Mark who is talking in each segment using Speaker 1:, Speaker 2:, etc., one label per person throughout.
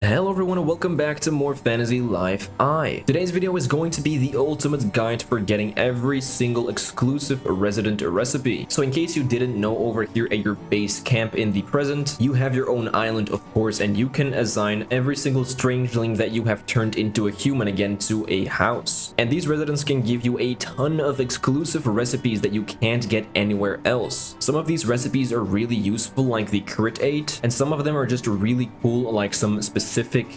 Speaker 1: Hello everyone and welcome back to more Fantasy Life I. Today's video is going to be the ultimate guide for getting every single exclusive resident recipe. So in case you didn't know, over here at your base camp in the present, you have your own island of course, and you can assign every single strangeling that you have turned into a human again to a house. And these residents can give you a ton of exclusive recipes that you can't get anywhere else. Some of these recipes are really useful like the crit 8, and some of them are just really cool like some specific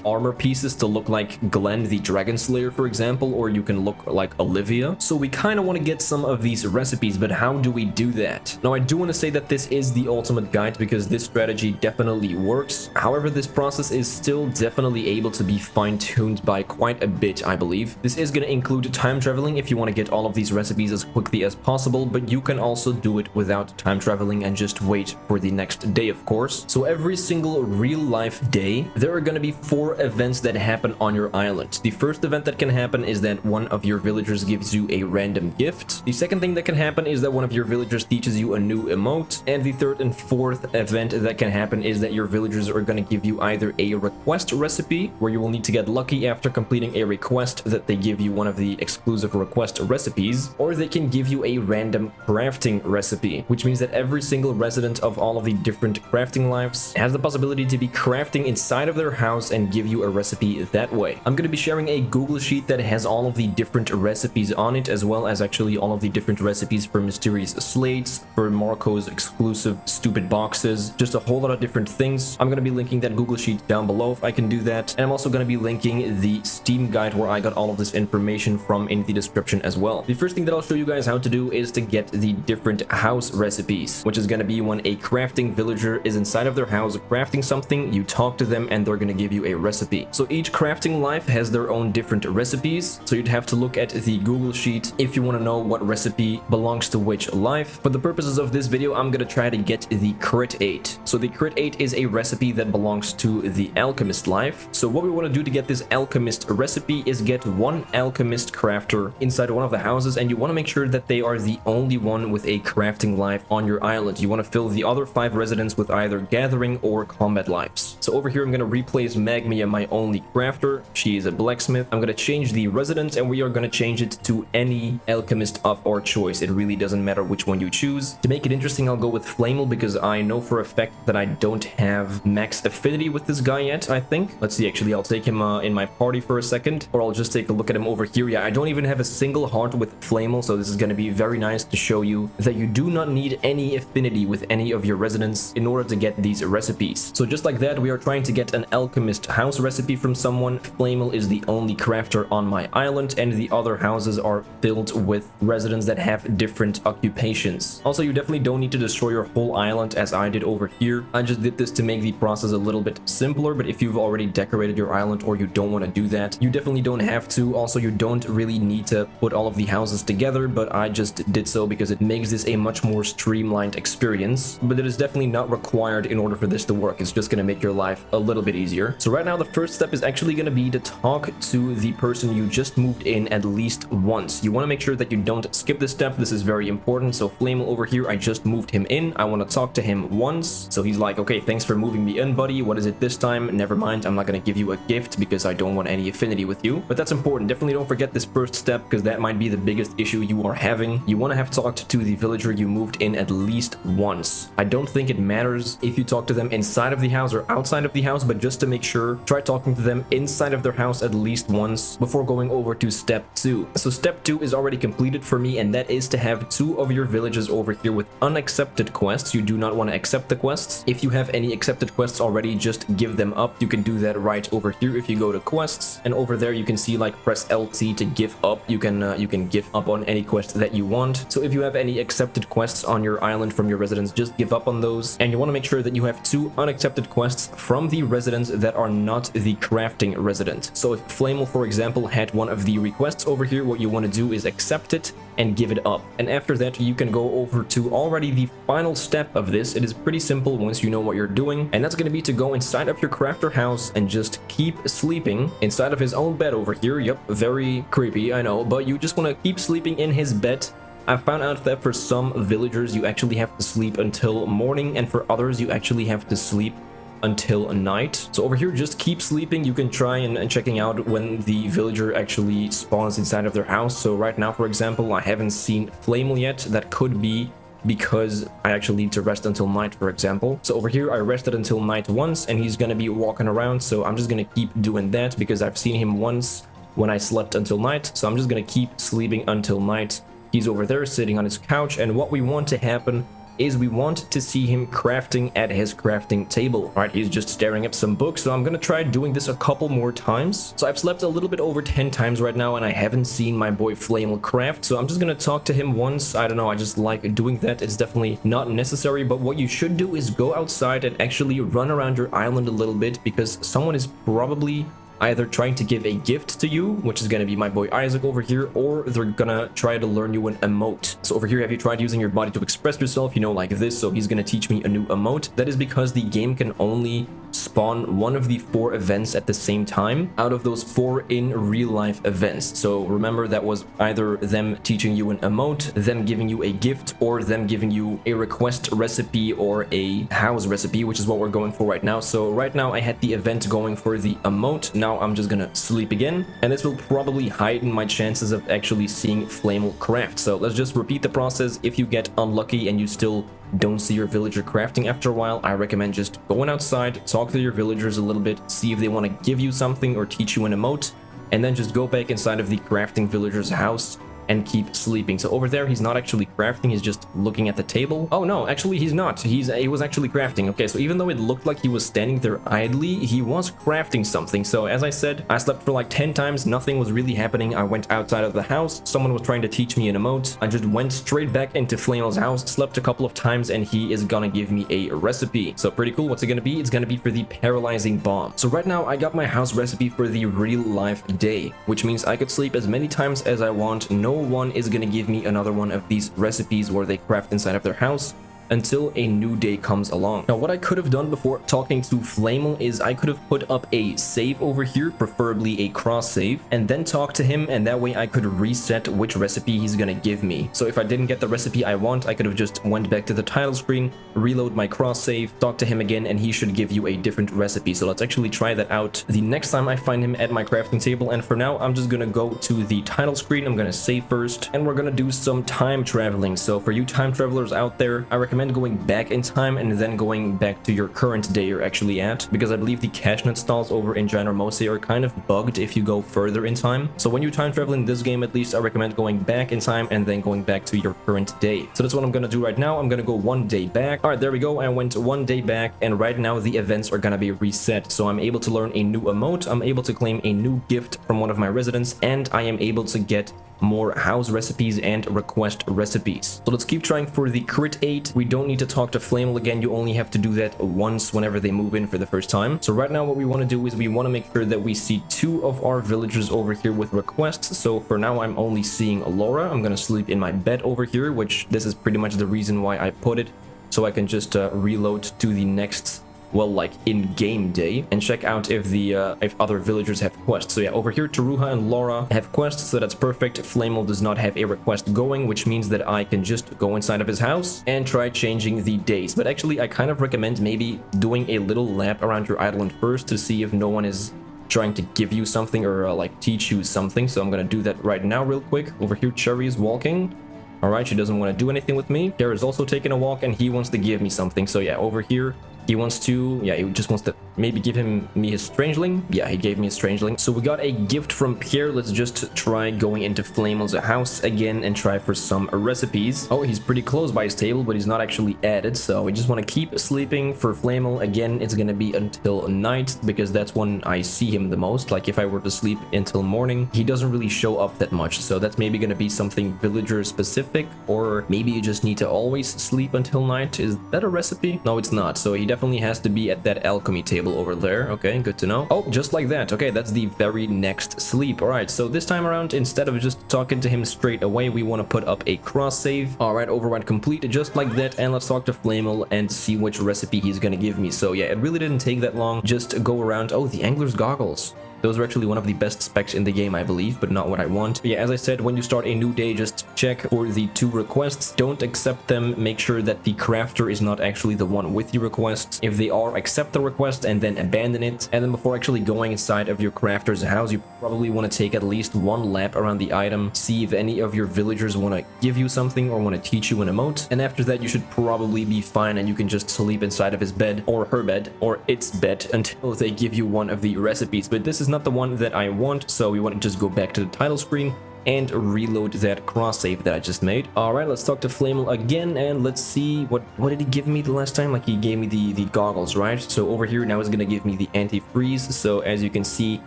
Speaker 1: armor pieces to look like Glenn the Dragon Slayer, for example, or you can look like Olivia. So we kind of want to get some of these recipes, but how do we do that? Now I do want to say that this is the ultimate guide because this strategy definitely works. However, this process is still definitely able to be fine-tuned by quite a bit, I believe. This is going to include time traveling if you want to get all of these recipes as quickly as possible, but you can also do it without time traveling and just wait for the next day, of course. So every single real-life day, there are going to be 4 events that happen on your island. The first event that can happen is that one of your villagers gives you a random gift. The second thing that can happen is that one of your villagers teaches you a new emote. And the third and fourth event that can happen is that your villagers are going to give you either a request recipe, where you will need to get lucky after completing a request that they give you one of the exclusive request recipes, or they can give you a random crafting recipe, which means that every single resident of all of the different crafting lives has the possibility to be crafting inside of their house and give you a recipe that way. I'm going to be sharing a Google sheet that has all of the different recipes on it, as well as actually all of the different recipes for mysterious slates, for Marco's exclusive stupid boxes, just a whole lot of different things. I'm going to be linking that Google sheet down below if I can do that, and I'm also going to be linking the Steam guide where I got all of this information from in the description as well. The first thing that I'll show you guys how to do is to get the different house recipes, which is going to be when a crafting villager is inside of their house crafting something, you talk to them and they're going to give you a recipe. So each crafting life has their own different recipes, so you'd have to look at the Google sheet if you want to know what recipe belongs to which life. For the purposes of this video, I'm going to try to get the crit 8. So the crit 8 is a recipe that belongs to the alchemist life. So what we want to do to get this alchemist recipe is get one alchemist crafter inside one of the houses, and you want to make sure that they are the only one with a crafting life on your island. You want to fill the other 5 residents with either gathering or combat lives. So over here I'm going to replace Magmia, my only crafter. She is a blacksmith. I'm going to change the resident, and we are going to change it to any alchemist of our choice. It really doesn't matter which one you choose. To make it interesting, I'll go with Flamel because I know for a fact that I don't have max affinity with this guy yet, I think. Let's see, actually I'll take him in my party for a second, or I'll just take a look at him over here. Yeah, I don't even have a single heart with Flamel, so this is going to be very nice to show you that you do not need any affinity with any of your residents in order to get these recipes. So just like that, we are trying to get an alchemist house recipe from someone. Flamel is the only crafter on my island, and the other houses are filled with residents that have different occupations. Also, you definitely don't need to destroy your whole island as I did over here. I just did this to make the process a little bit simpler, but if you've already decorated your island or you don't want to do that, you definitely don't have to. Also, you don't really need to put all of the houses together, but I just did so because it makes this a much more streamlined experience. But it is definitely not required in order for this to work. It's just going to make your life a little bit easier. So right now the first step is actually going to be to talk to the person you just moved in at least once. You want to make sure that you don't skip this step. This is very important. So Flamel over here, I just moved him in. I want to talk to him once. So he's like, okay, thanks for moving me in, buddy. What is it this time? Never mind, I'm not going to give you a gift because I don't want any affinity with you. But that's important. Definitely don't forget this first step because that might be the biggest issue you are having. You want to have talked to the villager you moved in at least once. I don't think it matters if you talk to them inside of the house or outside of the house, but just to make sure, try talking to them inside of their house at least once before going over to step 2. So step 2 is already completed for me, and that is to have 2 of your villages over here with unaccepted quests. You do not want to accept the quests. If you have any accepted quests already, just give them up. You can do that right over here if you go to quests, and over there you can see like press LT to give up. You can give up on any quest that you want. So if you have any accepted quests on your island from your residents, just give up on those, and you want to make sure that you have 2 unaccepted quests from the residents that are not the crafting resident. So if Flamel, for example, had one of the requests over here, what you want to do is accept it and give it up. And after that, you can go over to already the final step of this. It is pretty simple once you know what you're doing, and that's going to be to go inside of your crafter house and just keep sleeping inside of his own bed over here. Yep, very creepy, I know, but you just want to keep sleeping in his bed. I found out that for some villagers you actually have to sleep until morning, and for others you actually have to sleep until night. So over here, just keep sleeping. You can try and checking out when the villager actually spawns inside of their house. So right now, for example, I haven't seen Flamel yet. That could be because I actually need to rest until night, for example. So over here, I rested until night once, and he's gonna be walking around. So I'm just gonna keep doing that because I've seen him once when I slept until night. So I'm just gonna keep sleeping until night. He's over there sitting on his couch, and what we want to happen is we want to see him crafting at his crafting table. All right, he's just staring at some books, so I'm gonna try doing this a couple more times. So I've slept a little bit over 10 times right now, and I haven't seen my boy Flamel craft, so I'm just gonna talk to him once. I don't know, I just like doing that. It's definitely not necessary, but what you should do is go outside and actually run around your island a little bit, because someone is probably either trying to give a gift to you, which is gonna be my boy Isaac over here, or they're gonna try to learn you an emote. So over here, have you tried using your body to express yourself, you know, like this? So he's gonna teach me a new emote. That is because the game can only spawn one of the 4 events at the same time out of those 4 in real life events. So remember, that was either them teaching you an emote, them giving you a gift, or them giving you a request recipe or a house recipe, which is what we're going for right now. So right now I had the event going for the emote. Now I'm just gonna sleep again, and this will probably heighten my chances of actually seeing Flamel craft. So let's just repeat the process. If you get unlucky and you still don't see your villager crafting after a while, I recommend just going outside, talk to your villagers a little bit, see if they want to give you something or teach you an emote, and then just go back inside of the crafting villager's house and keep sleeping. So over there, he's not actually crafting, he's just looking at the table. Oh no, actually he's not. He was actually crafting. Okay, so even though it looked like he was standing there idly, he was crafting something. So as I said, I slept for like 10 times, nothing was really happening. I went outside of the house, someone was trying to teach me an emote. I just went straight back into Flamel's house, slept a couple of times, and he is gonna give me a recipe. So pretty cool. What's it gonna be? It's gonna be for the paralyzing bomb. So right now I got my house recipe for the real life day, which means I could sleep as many times as I want. No one is gonna give me another one of these recipes where they craft inside of their house until a new day comes along. Now, what I could have done before talking to Flamel is I could have put up a save over here, preferably a cross save, and then talk to him, and that way I could reset which recipe he's gonna give me. So if I didn't get the recipe I want, I could have just went back to the title screen, reload my cross save, talk to him again, and he should give you a different recipe. So let's actually try that out the next time I find him at my crafting table. And for now, I'm just gonna go to the title screen. I'm gonna save first, and we're gonna do some time traveling. So for you time travelers out there, I recommend going back in time and then going back to your current day you're actually at, because I believe the cache net stalls over in Ginormose are kind of bugged if you go further in time. So when you time travel in this game, at least, I recommend going back in time and then going back to your current day. So that's what I'm gonna do right now. I'm gonna go 1 day back. All right, there we go. I went 1 day back, and right now the events are gonna be reset. So I'm able to learn a new emote, I'm able to claim a new gift from one of my residents, and I am able to get more house recipes and request recipes. So let's keep trying for the crit 8. We don't need to talk to Flamel again. You only have to do that once whenever they move in for the first time. So right now what we want to do is we want to make sure that we see 2 of our villagers over here with requests. So for now I'm only seeing Laura. I'm gonna sleep in my bed over here, which this is pretty much the reason why I put it, so I can just reload to the next, well, like in-game day, and check out if the if other villagers have quests. So yeah, over here Taruha and Laura have quests, so that's perfect. Flamel does not have a request going, which means that I can just go inside of his house and try changing the days. But actually I kind of recommend maybe doing a little lap around your island first to see if no one is trying to give you something or like teach you something. So I'm gonna do that right now real quick. Over here Cherry is walking. All right, she doesn't want to do anything with me. Kara is also taking a walk, and he wants to give me something. So yeah, over here he wants to, yeah, he just wants to maybe give me his strangeling. Yeah, he gave me a strangeling. So we got a gift from Pierre. Let's just try going into Flamel's house again and try for some recipes. Oh, he's pretty close by his table, but he's not actually added. So we just want to keep sleeping for Flamel. Again, it's going to be until night, because that's when I see him the most. Like if I were to sleep until morning, he doesn't really show up that much. So that's maybe going to be something villager specific, or maybe you just need to always sleep until night. Is that a recipe? No, it's not. So he definitely has to be at that alchemy table over there. Okay, good to know. Oh, just like that. Okay, that's the very next sleep. All right, so this time around, instead of just talking to him straight away, we want to put up a cross save. All right, override complete, just like that. And let's talk to Flamel and see which recipe he's gonna give me. So yeah, it really didn't take that long. Just go around. Oh, the angler's goggles. Those are actually one of the best specs in the game, I believe, but not what I want. But yeah, as I said, when you start a new day, just check for the 2 requests. Don't accept them. Make sure that the crafter is not actually the one with your requests. If they are, accept the request and then abandon it. And then before actually going inside of your crafter's house, you probably want to take at least 1 lap around the item, see if any of your villagers want to give you something or want to teach you an emote. And after that, you should probably be fine and you can just sleep inside of his bed or her bed or its bed until they give you one of the recipes. But this is not the one that I want, so we want to just go back to the title screen and reload that cross save that I just made. All right, let's talk to Flamel again and let's see what did he give me the last time. Like, he gave me the goggles, right? So over here now is gonna give me the anti-freeze. So as you can see,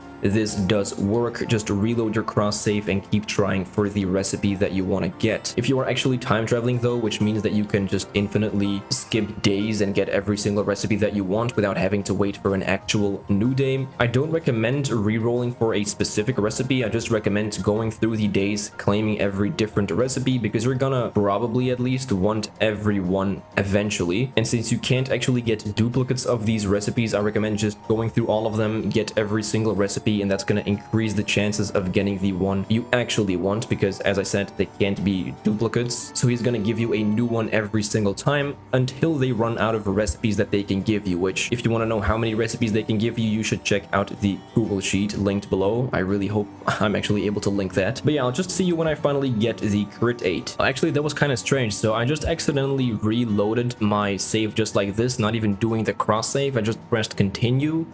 Speaker 1: this does work. Just reload your cross save and keep trying for the recipe that you want to get. If you are actually time traveling though, which means that you can just infinitely skip days and get every single recipe that you want without having to wait for an actual new day, I don't recommend re-rolling for a specific recipe. I just recommend going through the days, claiming every different recipe, because you're gonna probably at least want every one eventually. And since you can't actually get duplicates of these recipes, I recommend just going through all of them, get every single recipe, and that's going to increase the chances of getting the one you actually want, because as I said, they can't be duplicates. So he's going to give you a new one every single time until they run out of recipes that they can give you, which if you want to know how many recipes they can give you, you should check out the Google sheet linked below. I really hope I'm actually able to link that. But yeah, I'll just see you when I finally get the crit 8. Actually, that was kind of strange. So I just accidentally reloaded my save just like this, not even doing the cross save. I just pressed continue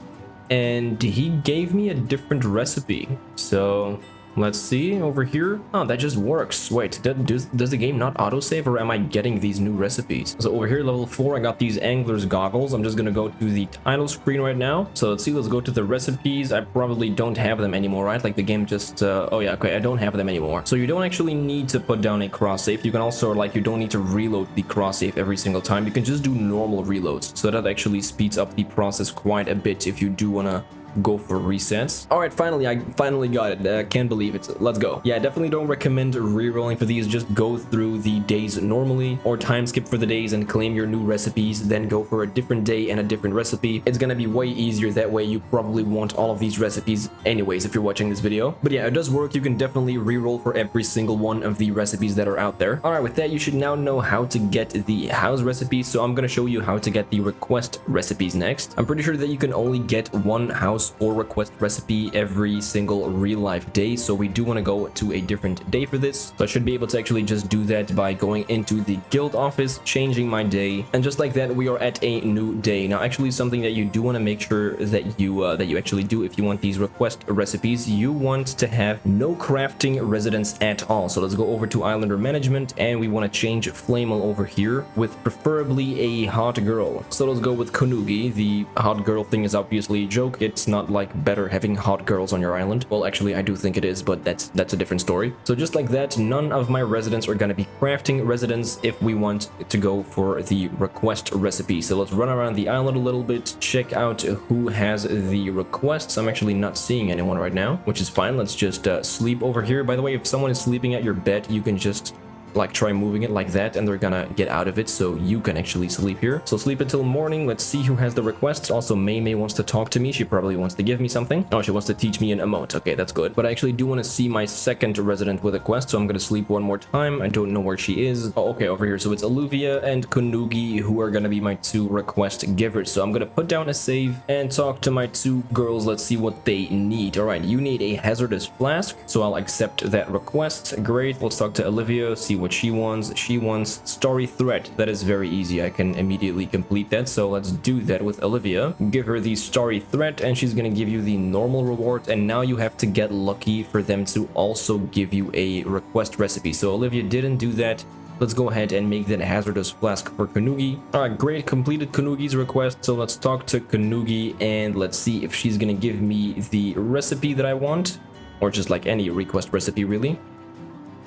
Speaker 1: and he gave me a different recipe. So let's see over here. Oh, that just works. Wait, does the game not autosave, or am I getting these new recipes? So over here, level 4, I got these angler's goggles. I'm just gonna go to the title screen right now. So let's see, let's go to the recipes. I probably don't have them anymore, right? Like the game just oh yeah, okay, I don't have them anymore. So you don't actually need to put down a cross save. You can also, like, you don't need to reload the cross save every single time. You can just do normal reloads. So that actually speeds up the process quite a bit if you do wanna go for resets. All right, I finally got it. Can't believe it. Let's go. Yeah, I definitely don't recommend re-rolling for these. Just go through the days normally, or time skip for the days and claim your new recipes, then go for a different day and a different recipe. It's gonna be way easier that way. You probably want all of these recipes anyways if you're watching this video. But yeah, it does work. You can definitely re-roll for every single one of the recipes that are out there. All right, with that, you should now know how to get the house recipes. So I'm gonna show you how to get the request recipes next. I'm pretty sure that you can only get one house or request recipe every single real life day, so we do want to go to a different day for this. So I should be able to actually just do that by going into the guild office, changing my day, and just like that we are at a new day. Now actually, something that you do want to make sure that you actually do if you want these request recipes, you want to have no crafting residence at all. So let's go over to Islander Management and we want to change Flamel over here with preferably a hot girl. So let's go with Konugi. The hot girl thing is obviously a joke. It's not like better having hot girls on your island. Well, actually I do think it is, but that's a different story. So just like that, none of my residents are going to be crafting residents if we want to go for the request recipe. So let's run around the island a little bit, check out who has the requests. I'm actually not seeing anyone right now, which is fine. Let's just sleep over here. By the way, if someone is sleeping at your bed, you can just like try moving it like that and they're gonna get out of it, so you can actually sleep here. So sleep until morning. Let's see who has the requests. Also, May wants to talk to me. She probably wants to give me something. Oh, she wants to teach me an emote. Okay, that's good. But I actually do want to see my second resident with a quest, so I'm gonna sleep one more time. I don't know where she is. Oh, okay, over here. So it's Olivia and Konugi who are gonna be my 2 request givers. So I'm gonna put down a save and talk to my 2 girls. Let's see what they need. All right, you need a hazardous flask, so I'll accept that request. Great. Let's talk to Olivia, see what she wants. She wants story thread. That is very easy. I can immediately complete that. So let's do that with Olivia. Give her the story thread and she's going to give you the normal reward. And now you have to get lucky for them to also give you a request recipe. So Olivia didn't do that. Let's go ahead and make that hazardous flask for Konugi. All right, great. Completed Konugi's request. So let's talk to Konugi and let's see if she's going to give me the recipe that I want, or just like any request recipe really.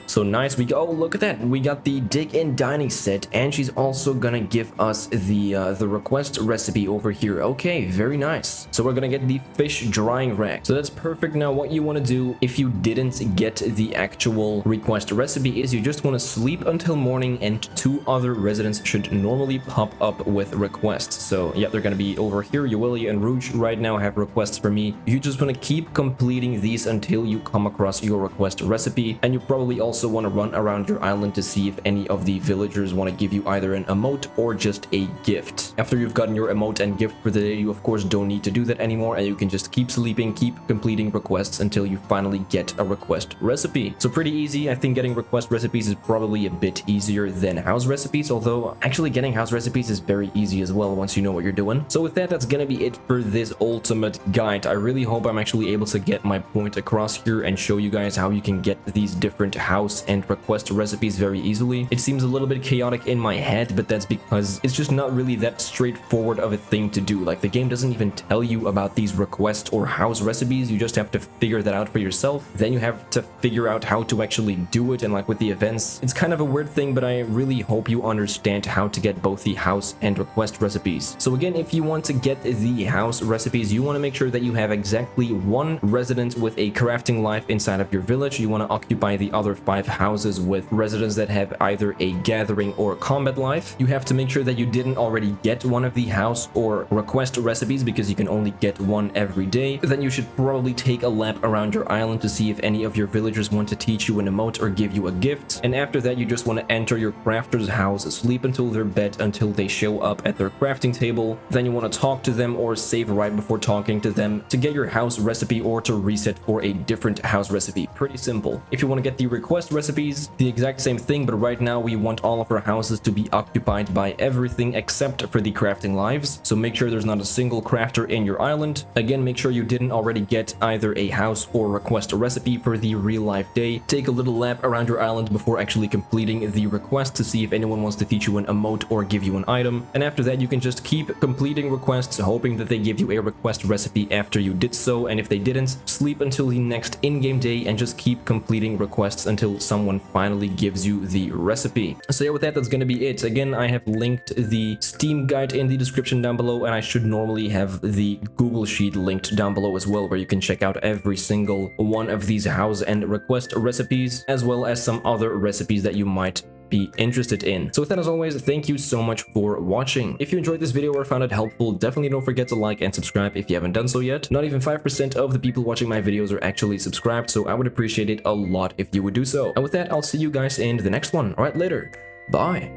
Speaker 1: So nice. Oh, look at that. We got the dig and dining set, and she's also gonna give us the request recipe over here. Okay, very nice. So we're gonna get the fish drying rack. So that's perfect. Now what you want to do if you didn't get the actual request recipe is you just want to sleep until morning, and 2 other residents should normally pop up with requests. So yeah, they're gonna be over here. Willie and Rouge right now have requests for me. You just want to keep completing these until you come across your request recipe, and you probably also want to run around your island to see if any of the villagers want to give you either an emote or just a gift. After you've gotten your emote and gift for the day, you of course don't need to do that anymore, and you can just keep sleeping, keep completing requests until you finally get a request recipe. So pretty easy. I think getting request recipes is probably a bit easier than house recipes, although actually getting house recipes is very easy as well once you know what you're doing. So with that, that's gonna be it for this ultimate guide. I really hope I'm actually able to get my point across here and show you guys how you can get these different house and request recipes very easily. It seems a little bit chaotic in my head, but that's because it's just not really that straightforward of a thing to do. Like, the game doesn't even tell you about these request or house recipes. You just have to figure that out for yourself. Then you have to figure out how to actually do it, and like with the events, it's kind of a weird thing, but I really hope you understand how to get both the house and request recipes. So again, if you want to get the house recipes, you want to make sure that you have exactly 1 resident with a crafting life inside of your village. You want to occupy the other 5 houses with residents that have either a gathering or combat life. You have to make sure that you didn't already get one of the house or request recipes, because you can only get 1 every day. Then you should probably take a lap around your island to see if any of your villagers want to teach you an emote or give you a gift. And after that, you just want to enter your crafter's house, sleep until they're bed until they show up at their crafting table. Then you want to talk to them or save right before talking to them to get your house recipe or to reset for a different house recipe. Pretty simple. If you want to get the request recipes, the exact same thing, but right now we want all of our houses to be occupied by everything except for the crafting lives. So make sure there's not a single crafter in your island. Again, make sure you didn't already get either a house or request recipe for the real life day. Take a little lap around your island before actually completing the request to see if anyone wants to teach you an emote or give you an item. And after that, you can just keep completing requests, hoping that they give you a request recipe after you did so. And if they didn't, sleep until the next in-game day and just keep completing requests until someone finally gives you the recipe. So yeah, with that, that's gonna be it. Again, I have linked the Steam guide in the description down below, and I should normally have the Google Sheet linked down below as well, where you can check out every single one of these house and request recipes, as well as some other recipes that you might be interested in. So with that, as always, thank you so much for watching. If you enjoyed this video or found it helpful, definitely don't forget to like and subscribe if you haven't done so yet. Not even 5% of the people watching my videos are actually subscribed, so I would appreciate it a lot if you would do so. And with that, I'll see you guys in the next one. All right, later. Bye.